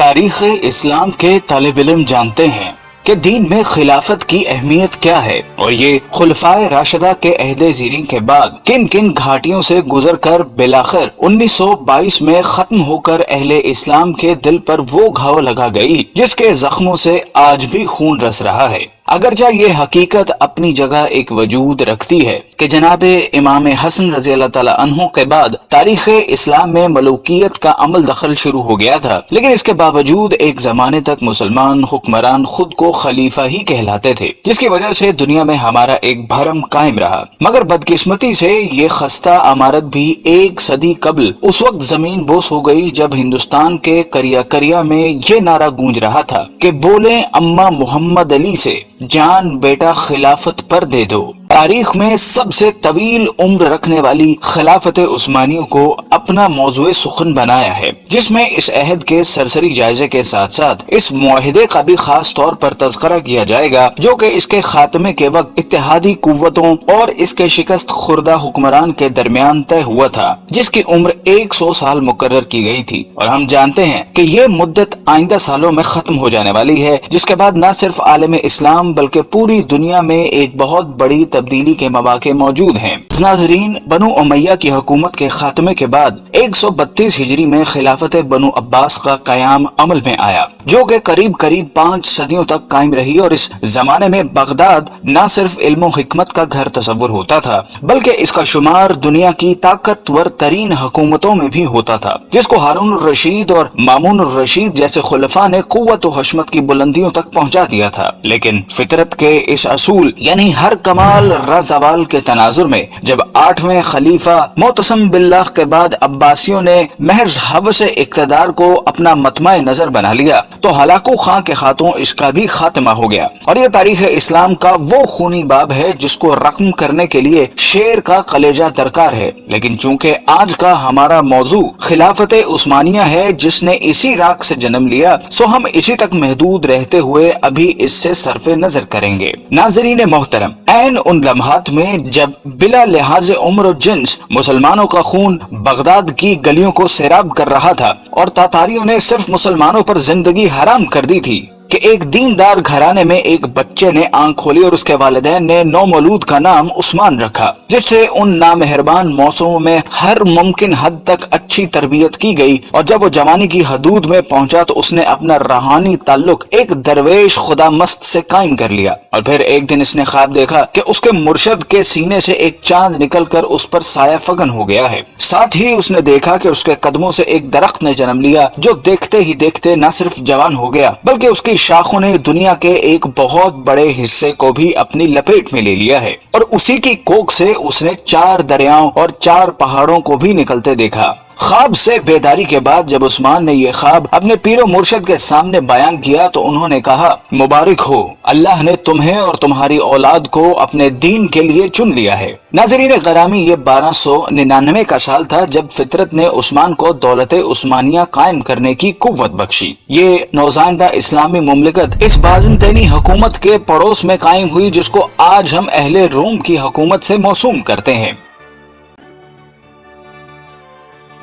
تاریخ اسلام کے طالب علم جانتے ہیں کہ دین میں خلافت کی اہمیت کیا ہے اور یہ خلفائے راشدہ کے عہد زیرین کے بعد کن کن گھاٹیوں سے گزر کر بالآخر 1922 میں ختم ہو کر اہل اسلام کے دل پر وہ گھاؤ لگا گئی جس کے زخموں سے آج بھی خون رس رہا ہے۔ اگرچہ یہ حقیقت اپنی جگہ ایک وجود رکھتی ہے کہ جناب امام حسن رضی اللہ تعالی عنہ کے بعد تاریخ اسلام میں ملوکیت کا عمل دخل شروع ہو گیا تھا، لیکن اس کے باوجود ایک زمانے تک مسلمان حکمران خود کو خلیفہ ہی کہلاتے تھے، جس کی وجہ سے دنیا میں ہمارا ایک بھرم قائم رہا۔ مگر بدقسمتی سے یہ خستہ عمارت بھی ایک صدی قبل اس وقت زمین بوس ہو گئی جب ہندوستان کے کریا کریا میں یہ نعرہ گونج رہا تھا کہ بولیں اماں محمد علی سے جان بیٹا خلافت پر دے دو۔ تاریخ میں سب سے طویل عمر رکھنے والی خلافت عثمانیوں کو اپنا موضوع سخن بنایا ہے، جس میں اس عہد کے سرسری جائزے کے ساتھ ساتھ اس معاہدے کا بھی خاص طور پر تذکرہ کیا جائے گا جو کہ اس کے خاتمے کے وقت اتحادی قوتوں اور اس کے شکست خوردہ حکمران کے درمیان طے ہوا تھا، جس کی عمر 100 سال مقرر کی گئی تھی، اور ہم جانتے ہیں کہ یہ مدت آئندہ سالوں میں ختم ہو جانے والی ہے، جس کے بعد نہ صرف عالم اسلام بلکہ پوری دنیا میں ایک بہت بڑی تبدیلی کے مواقع موجود ہیں۔ ناظرین، بنو امیہ کی حکومت کے خاتمے کے بعد 132 ہجری میں خلافت بنو عباس کا قیام عمل میں آیا، جو کہ قریب 5 صدیوں تک قائم رہی، اور اس زمانے میں بغداد نہ صرف علم و حکمت کا گھر تصور ہوتا تھا بلکہ اس کا شمار دنیا کی طاقتور ترین حکومتوں میں بھی ہوتا تھا، جس کو ہارون الرشید اور مامون الرشید جیسے خلفاء نے قوت و حشمت کی بلندیوں تک پہنچا دیا تھا۔ لیکن فطرت کے اس اصول یعنی ہر کمال زوال کے تناظر میں جب 8ویں خلیفہ معتصم باللہ کے بعد عباسیوں نے محض ہوس اقتدار کو اپنا مطمع نظر بنا لیا تو ہلاکو خاں کے ہاتھوں اس کا بھی خاتمہ ہو گیا، اور یہ تاریخ اسلام کا وہ خونی باب ہے جس کو رقم کرنے کے لیے شیر کا کلیجہ درکار ہے۔ لیکن چونکہ آج کا ہمارا موضوع خلافت عثمانیہ ہے جس نے اسی راک سے جنم لیا، سو ہم اسی تک محدود رہتے ہوئے ابھی اس سے صرف نظر کریں گے۔ ناظرین محترم، عین ان لمحات میں جب بلا لحاظ عمر و جنس مسلمانوں کا خون بغداد کی گلیوں کو سیراب کر رہا تھا اور تاتاریوں نے صرف مسلمانوں پر زندگی حرام کر دی تھی کہ ایک دیندار گھرانے میں ایک بچے نے آنکھ کھولی اور اس کے والدین نے نومولود کا نام عثمان رکھا، جس سے ان نامہربان موسموں میں ہر ممکن حد تک اچھی تربیت کی گئی، اور جب وہ جوانی کی حدود میں پہنچا تو اس نے اپنا روحانی تعلق ایک درویش خدا مست سے قائم کر لیا، اور پھر ایک دن اس نے خواب دیکھا کہ اس کے مرشد کے سینے سے ایک چاند نکل کر اس پر سایہ فگن ہو گیا ہے۔ ساتھ ہی اس نے دیکھا کہ اس کے قدموں سے ایک درخت نے جنم لیا جو دیکھتے ہی دیکھتے نہ صرف جوان ہو گیا بلکہ اس کی شاخوں نے دنیا کے ایک بہت بڑے حصے کو بھی اپنی لپیٹ میں لے لیا ہے، اور اسی کی کوکھ سے اس نے 4 دریاؤں اور 4 پہاڑوں کو بھی نکلتے دیکھا۔ خواب سے بیداری کے بعد جب عثمان نے یہ خواب اپنے پیر و مرشد کے سامنے بیان کیا تو انہوں نے کہا، مبارک ہو، اللہ نے تمہیں اور تمہاری اولاد کو اپنے دین کے لیے چن لیا ہے۔ ناظرین گرامی، یہ 1299 کا سال تھا جب فطرت نے عثمان کو دولت عثمانیہ قائم کرنے کی قوت بخشی۔ یہ نوزائندہ اسلامی مملکت اس بازنطینی حکومت کے پڑوس میں قائم ہوئی جس کو آج ہم اہل روم کی حکومت سے موسوم کرتے ہیں۔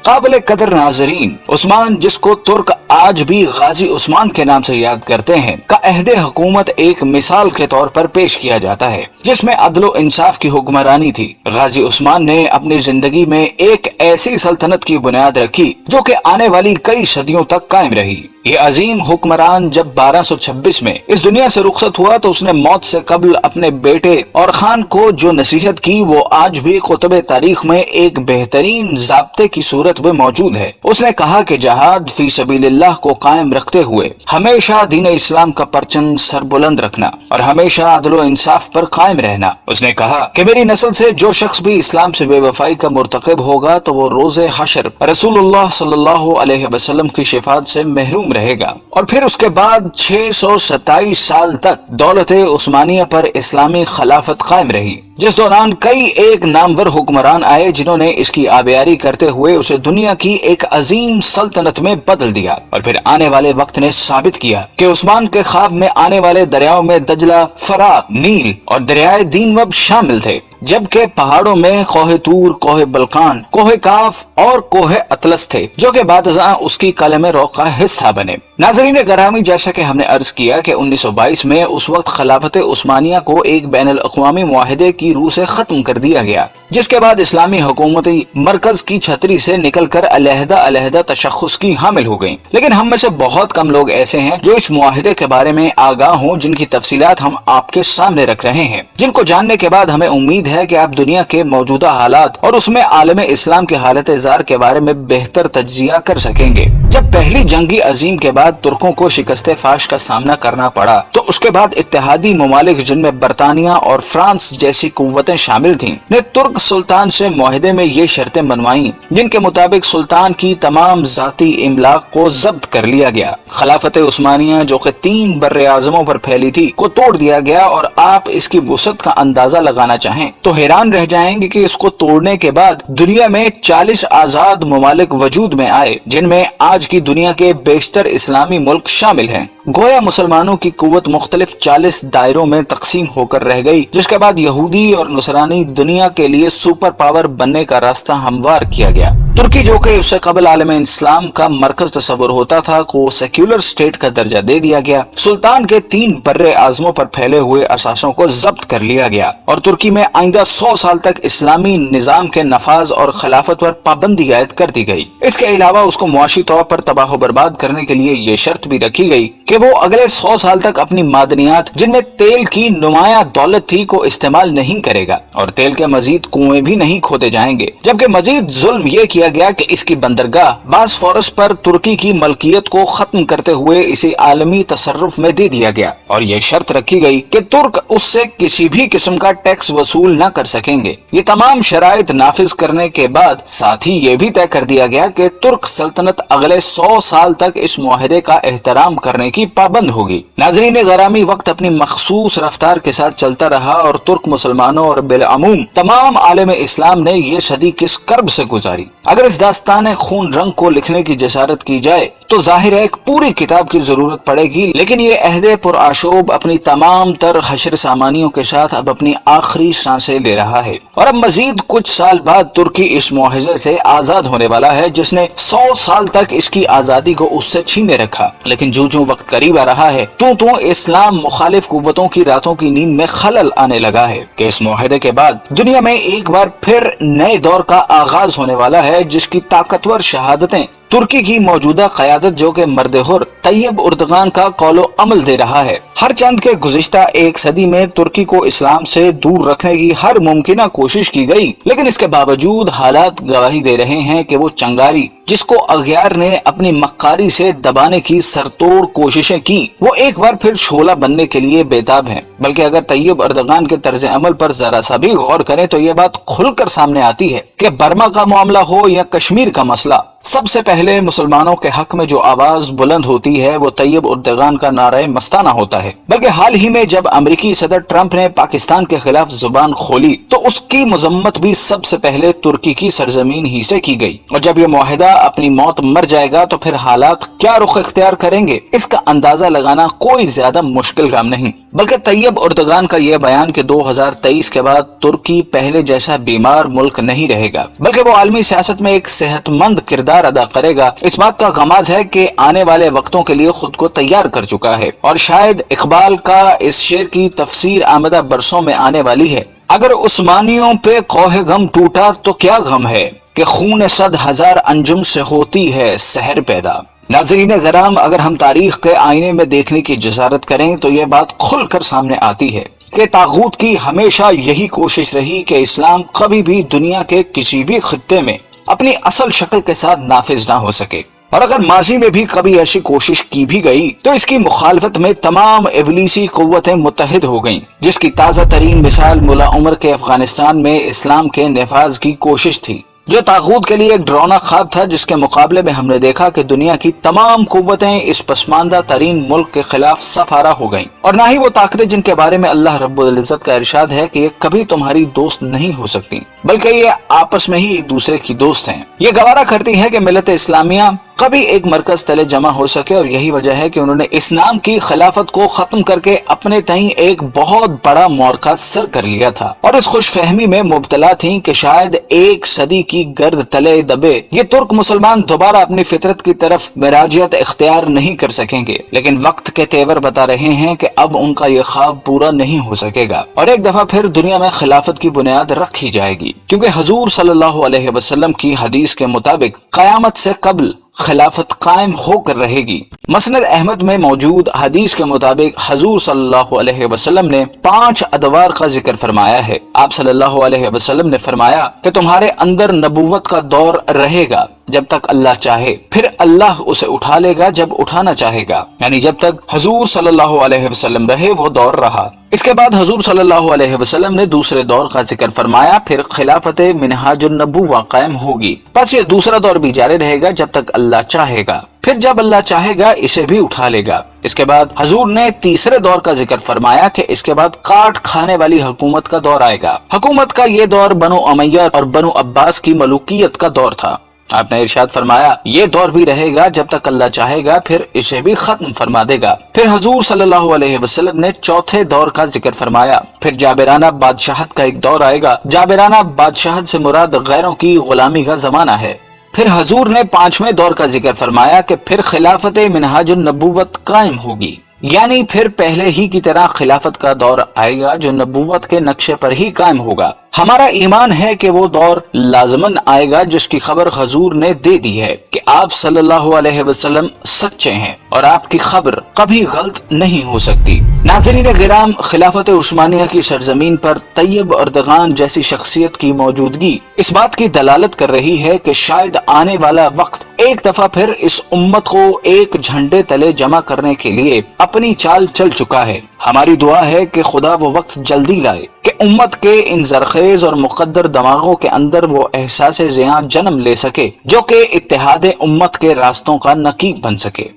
قابل قدر ناظرین، عثمان جس کو ترک آج بھی غازی عثمان کے نام سے یاد کرتے ہیں کا عہد حکومت ایک مثال کے طور پر پیش کیا جاتا ہے جس میں عدل و انصاف کی حکمرانی تھی۔ غازی عثمان نے اپنی زندگی میں ایک ایسی سلطنت کی بنیاد رکھی جو کہ آنے والی کئی صدیوں تک قائم رہی۔ یہ عظیم حکمران جب 1226 میں اس دنیا سے رخصت ہوا تو اس نے موت سے قبل اپنے بیٹے اور خان کو جو نصیحت کی وہ آج بھی کتب تاریخ میں ایک بہترین ضابطے کی صورت میں موجود ہے۔ اس نے کہا کہ جہاد فی سبیل اللہ کو قائم رکھتے ہوئے ہمیشہ دین اسلام کا پرچم سر بلند رکھنا اور ہمیشہ عدل و انصاف پر قائم رہنا۔ اس نے کہا کہ میری نسل سے جو شخص بھی اسلام سے بے وفائی کا مرتکب ہوگا تو وہ روز حشر رسول اللہ صلی اللہ علیہ وسلم کی شفاعت سے محروم رہے گا۔ اور پھر اس کے بعد 627 سال تک دولت عثمانیہ پر اسلامی خلافت قائم رہی जिस दौरान कई एक नामवर हुक्मरान आए जिन्होंने इसकी आबियारी करते हुए उसे दुनिया की एक अजीम सल्तनत में बदल दिया। और फिर आने वाले वक्त ने साबित किया कि उस्मान के ख्वाब में आने वाले दरियाओं में दजला, फरात, नील और दरियाए दीनवब शामिल थे, जबकि पहाड़ों में कोहे तूर, कोहे बलकान, कोहे काफ और कोहे अतलस थे, जो कि बादशाह उसकी कलमे रोक का हिस्सा बने। नाज़रीन गरामी, जैसा कि हमने अर्ज किया कि 1922 में उस वक्त खिलाफत उस्मानिया को एक बैनुल अक़वामी मुआहिदे की रूह से खत्म कर दिया गया, जिसके बाद इस्लामी हुकूमती मरकज की छतरी से निकलकर अलहदा अलहदा तशख़्ख़ुस की हामिल हो गयी। लेकिन हम में से बहुत कम लोग ऐसे हैं जो इस मुआहिदे के बारे में आगाह हों, जिनकी तफसीलात हम आपके सामने रख रहे हैं, जिनको जानने के बाद हमें उम्मीद है कि आप दुनिया के मौजूदा हालात और उसमें आलमे इस्लाम के हालत ज़ार के बारे में बेहतर तज्जिया कर सकेंगे। जब पहली जंगी अजीम के बाद तुर्कों को शिकस्ते फाश का सामना करना पड़ा, तो उसके बाद इत्तेहादी ममालिक जिनमें बरतानिया और फ्रांस जैसी कुव्वतें शामिल थीं, ने तुर्क सुल्तान से मुआहिदे में ये शर्तें मनवाई, जिनके मुताबिक सुल्तान की तमाम जाती इमलाक को जब्त कर लिया गया। खिलाफत उस्मानिया, जो कि 3 बर्रे आज़मों पर फैली थी, को तोड़ दिया गया। और आप इसकी वुसअत का अंदाजा लगाना चाहें तो हैरान रह जाएंगे कि इसको तोड़ने के बाद दुनिया में 40 आजाद ममालिक वजूद में आए, जिनमें आज की दुनिया के बेशतर इस्लामी मुल्क शामिल हैं। गोया मुसलमानों की कुव्वत मुख्तलिफ 40 दायरों में तकसीम होकर रह गई, जिसके बाद यहूदी और नुसरानी दुनिया के लिए सुपर पावर बनने का रास्ता हमवार किया गया। तुर्की, जो कि उससे कबल आलम इस्लाम का मरकज तस्वुर होता था, को सेक्युलर स्टेट का दर्जा दे दिया गया। सुल्तान के 3 बर्रे आज़मों पर फैले हुए असासों को जब्त कर लिया गया और तुर्की में आइंदा 100 साल तक इस्लामी निजाम के नफाज और खिलाफत पर पाबंदी आयद कर दी गई। इसके अलावा उसको मुआशी तौर पर तबाह बर्बाद करने के लिए ये शर्त भी रखी गई कि वो अगले 100 साल तक अपनी मादनियात, जिनमें तेल की नुमाया दौलत थी, को इस्तेमाल नहीं करेगा और तेल के मजीद कुएं भी नहीं खोदे जाएंगे। जबकि मजीद जुल्म ये किया गया कि इसकी बंदरगाह बासफोरस पर तुर्की की मलकियत को खत्म करते हुए इसे आलमी तसर्रुफ में दे दिया गया और ये शर्त रखी गई कि तुर्क उससे किसी भी किस्म का टैक्स वसूल न कर सकेंगे। ये तमाम शराइत नाफिज करने के बाद साथ ही ये भी तय कर दिया गया कि तुर्क सल्तनत अगले 100 साल तक इस मुआहिदे का एहतराम करने की पाबंद होगी। नाज़रीन गरामी, वक्त अपनी मखसूस रफ्तार के साथ चलता रहा और तुर्क मुसलमानों और बिलअमूम तमाम आलम इस्लाम ने ये सदी किस कर्ब से गुजारी। अगर इस दास्तान खून रंग को लिखने की जसारत की जाए तो जाहिर है एक पूरी किताब की जरूरत पड़ेगी, लेकिन ये अहदे पुरआशोब अपनी तमाम तर हशर सामानियों के साथ अब अपनी आखिरी सांसें ले रहा है और अब मजीद कुछ साल बाद तुर्की इस मुआहिजे से आजाद होने वाला है, जिसने 100 साल तक इसकी आजादी को उससे छीने रखा। लेकिन जो जो वक्त करीब आ रहा है, तो इस्लाम मुखालिफ कुव्वतों की रातों की नींद में खलल आने लगा है कि इस मुआहिदे के बाद दुनिया में एक बार फिर नए दौर का आगाज होने वाला है, जिसकी ताकतवर शहादतें तुर्की की मौजूदा क़यादत, जो कि मर्द-ए-हुर तैयब उर्दगान का कौलो अमल दे रहा है। हर चंद के गुज़िश्ता एक सदी में तुर्की को इस्लाम से दूर रखने की हर मुमकिना कोशिश की गई, लेकिन इसके बावजूद हालात गवाही दे रहे हैं कि वो चंगारी जिसको अगयार ने अपनी मक्कारी से दबाने की सरतोड़ कोशिशें की, वो एक बार फिर शोला बनने के लिए बेताब है। बल्कि अगर तैयब उर्दगान के तर्ज अमल पर जरा सा भी गौर करें तो ये बात खुलकर सामने आती है कि बर्मा का मामला हो या कश्मीर का मसला, सबसे पहले मुसलमानों के हक में जो आवाज बुलंद होती है वो तैयब उर्दगान का नारा मस्ताना होता है। बल्कि हाल ही में जब अमेरिकी सदर ट्रंप ने पाकिस्तान के खिलाफ जुबान खोली तो उसकी मजम्मत भी सबसे पहले तुर्की की सरजमीन ही से की गई। और जब ये मुआहिदा अपनी मौत मर जाएगा तो फिर हालात क्या रुख इख्तियार करेंगे, इसका अंदाजा लगाना कोई ज्यादा मुश्किल काम नहीं। बल्कि तैयब उर्दगान का यह बयान कि 2023 के बाद तुर्की पहले जैसा बीमार मुल्क नहीं रहेगा, बल्कि वो आलमी सियासत में एक सेहतमंद किरदार अदा करेगा, इस बात का गमाज है कि आने वाले वक्तों के लिए खुद को तैयार कर चुका है। और शायद इकबाल का इस शेर की तफसीर आमदा बरसों में आने वाली है। अगर उस्मानियों पे कोहे गम टूटा तो क्या गम है कि खून 100,000 अंजुम से होती है सहर पैदा। नाज़रीन गराम, अगर हम तारीख के आईने में देखने की जसारत करें तो यह बात खुलकर सामने आती है कि तागूत की हमेशा यही कोशिश रही कि इस्लाम कभी भी दुनिया के किसी भी खित्ते में अपनी असल शक्ल के साथ नाफिज ना हो सके। और अगर माजी में भी कभी ऐसी कोशिश की भी गई तो इसकी मुखालफत में तमाम इबलीसी कुव्वतें मुत्तहिद हो गईं, जिसकी ताज़ा तरीन मिसाल मुला उमर के अफगानिस्तान में इस्लाम के नफाज की कोशिश थी। जो तागूत के लिए एक डरावना ख्वाब था, जिसके मुकाबले में हमने देखा कि दुनिया की तमाम कुव्वतें इस पसमानदा तरीन मुल्क के खिलाफ सफारा हो गईं, और ना ही वो ताकतें जिनके बारे में अल्लाह रब्बुल इज्जत का इरशाद है कि ये कभी तुम्हारी दोस्त नहीं हो सकती, बल्कि ये आपस में ही एक दूसरे की दोस्त हैं। ये गवारा करती है कि मिलत इस्लामिया कभी एक मरकज तले जमा हो सके, और यही वजह है कि उन्होंने इस्लाम की खिलाफत को खत्म करके अपने तई एक बहुत बड़ा मोर्चा सर कर लिया था, और इस खुशफहमी में मुब्तला थी कि शायद एक सदी की गर्द तले दबे ये तुर्क मुसलमान दोबारा अपनी फितरत की तरफ मिराजियत इख्तियार नहीं कर सकेंगे। लेकिन वक्त के तेवर बता रहे हैं कि अब उनका ये ख्वाब पूरा नहीं हो सकेगा, और एक दफा फिर दुनिया में खिलाफत की बुनियाद रखी जाएगी, क्योंकि हुजूर सल्लल्लाहु अलैहि वसल्लम की हदीस के मुताबिक कयामत से कबल खिलाफत कायम होकर रहेगी। मसनद अहमद में मौजूद हदीस के मुताबिक हुजूर सल्लल्लाहु अलैहि वसल्लम ने 5 अदवार का जिक्र फरमाया है। आप सल्लल्लाहु अलैहि वसल्लम ने फरमाया कि तुम्हारे अंदर नबुव्वत का दौर रहेगा जब तक अल्लाह चाहे, फिर अल्लाह उसे उठा लेगा जब उठाना चाहेगा, यानी जब तक हुजूर सल्लल्लाहु अलैहि वसल्लम रहे वो दौर रहा। इसके बाद हुजूर सल्लल्लाहु अलैहि वसल्लम ने दूसरे दौर का जिक्र फरमाया, फिर खिलाफत मिनहाजुन नबुव्वा कायम होगी। बस ये दूसरा दौर भी जारी रहेगा जब तक अल्लाह चाहेगा, फिर जब अल्लाह चाहेगा इसे भी उठा लेगा। इसके बाद हुजूर ने तीसरे दौर का जिक्र फरमाया कि इसके बाद काट खाने वाली हुकूमत का दौर आएगा। हुकूमत का ये दौर बनु उमय्या और बनु अब्बास की मलूकियत का दौर था। आपने इरशाद फरमाया ये दौर भी रहेगा जब तक अल्लाह चाहेगा, फिर इसे भी खत्म फरमा देगा। फिर हुजूर सल्लल्लाहु अलैहि वसल्लम ने चौथे दौर का जिक्र फरमाया, फिर जाबिराना बादशाहत का एक दौर आएगा। जाबिराना बादशाहत से मुराद गैरों की गुलामी का जमाना है। फिर हुजूर ने 5वें दौर का जिक्र फरमाया कि फिर खिलाफत मिनहाजुन नबुव्वत कायम होगी, यानी फिर पहले ही की तरह खिलाफत का दौर आएगा जो नबुव्वत के नक्शे पर ही कायम होगा। हमारा ईमान है कि वो दौर लाजमन आएगा जिसकी खबर हुजूर ने दे दी है कि आप सल्लल्लाहु अलैहि वसल्लम सच्चे हैं और आपकी खबर कभी गलत नहीं हो सकती। नाज़रीन गिराम, खिलाफत उस्मानिया की सरजमीन पर तैयब अर्दगान जैसी शख्सियत की मौजूदगी इस बात की दलालत कर रही है कि शायद आने वाला वक्त एक दफा फिर इस उम्मत को एक झंडे तले जमा करने के लिए अपनी चाल चल चुका है। हमारी दुआ है कि खुदा वो वक्त जल्दी लाए कि उम्मत के इन जरखेज और मुकद्दर दिमागों के अंदर वो एहसास ज़िया जन्म ले सके जो कि इत्तेहाद उम्मत के रास्तों का नकीब बन सके।